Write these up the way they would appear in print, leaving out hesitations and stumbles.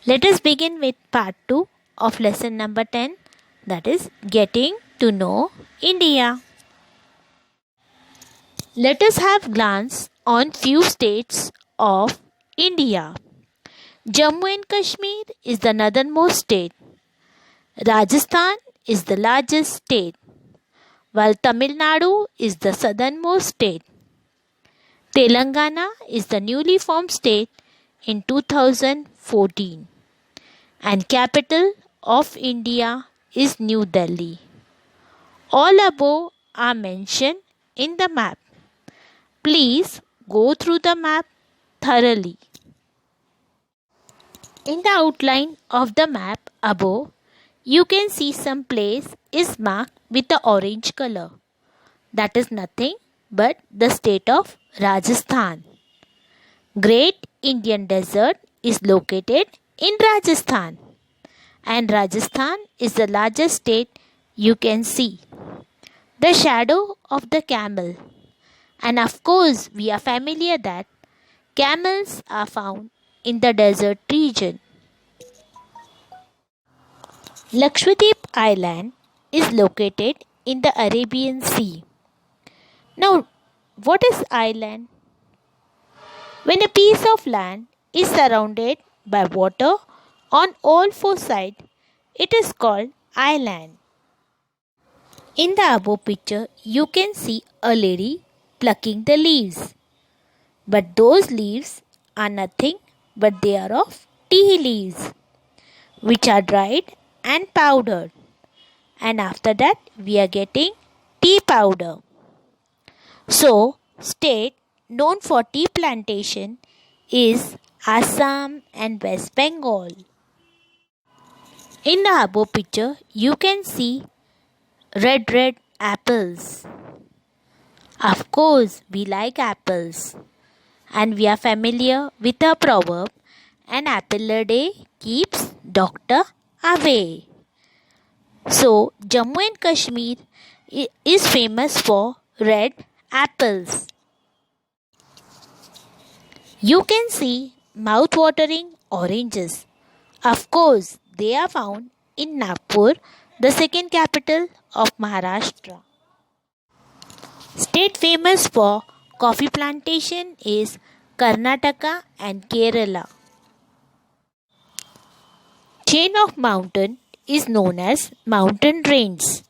Let us begin with part 2 of lesson number 10, that is getting to know India. Let us have glance on few states of India. Jammu and Kashmir is the northernmost state. Rajasthan is the largest state, while Tamil Nadu is the southernmost state. Telangana is the newly formed state in 2014 and capital of India is New Delhi. All above are mentioned in the map. Please go through the map thoroughly. In the outline of the map above, you can see some place is marked with the orange color. That is nothing but the state of Rajasthan. Great Indian Desert is located in Rajasthan, and Rajasthan is the largest state you can see. The shadow of the camel, and of course we are familiar that camels are found in the desert region. Lakshadweep Island is located in the Arabian Sea. Now, what is island? When a piece of land is surrounded by water on all four sides, it is called island. In the above picture, you can see a lady plucking the leaves. But those leaves are nothing but they are of tea leaves, which are dried and powdered. And after that, we are getting tea powder. So, state known for tea plantation is Assam and West Bengal. In the above picture, you can see red apples. Of course, we like apples, and we are familiar with a proverb, an apple a day keeps doctor away. So, Jammu and Kashmir is famous for red apples. You can see mouth-watering oranges. Of course, they are found in Nagpur, the second capital of Maharashtra. State famous for coffee plantation is Karnataka and Kerala. Chain of mountain is known as mountain ranges.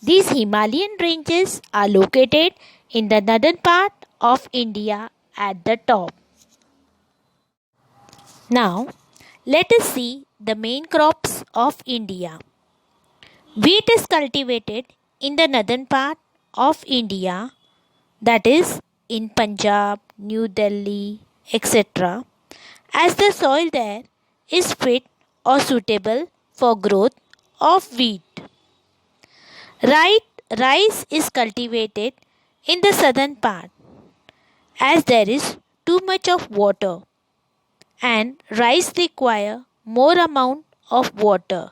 These Himalayan ranges are located in the northern part of India at the top. Now, let us see the main crops of India. Wheat is cultivated in the northern part of India, that is in Punjab, New Delhi, etc., as the soil there is fit or suitable for growth of wheat. Rice is cultivated in the southern part as there is too much of water and rice require more amount of water.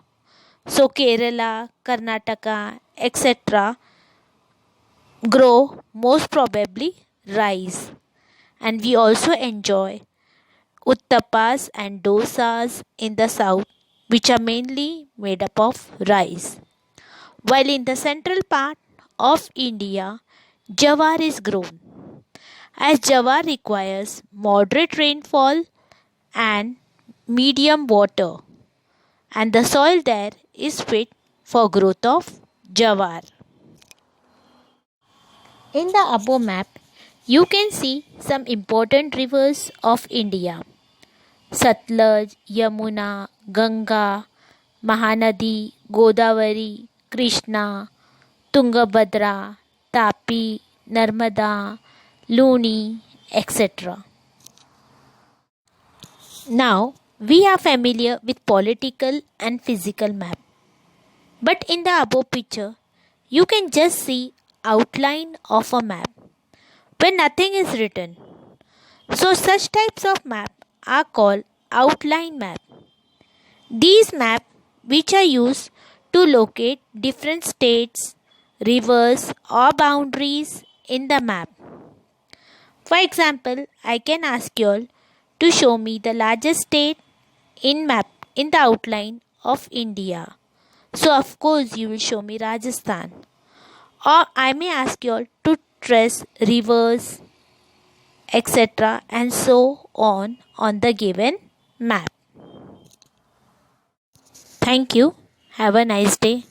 So Kerala, Karnataka, etc. grow most probably rice. And we also enjoy uttapas and dosas in the south, which are mainly made up of rice. While in the central part of India, jawar is grown. As jawar requires moderate rainfall and medium water, and the soil there is fit for growth of jawar. In the above map, you can see some important rivers of India: Satluj, Yamuna, Ganga, Mahanadi, Godavari, Krishna, Tungabhadra, Tapi, Narmada, Luni, etc. Now, we are familiar with political and physical map. But in the above picture, you can just see outline of a map where nothing is written. So such types of map are called outline map. These maps which are used to locate different states, rivers or boundaries in the map. For example, I can ask you all to show me the largest state in the outline of India. So of course you will show me Rajasthan. Or I may ask you all to trace rivers, etc. and so on the given map. Thank you. Have a nice day.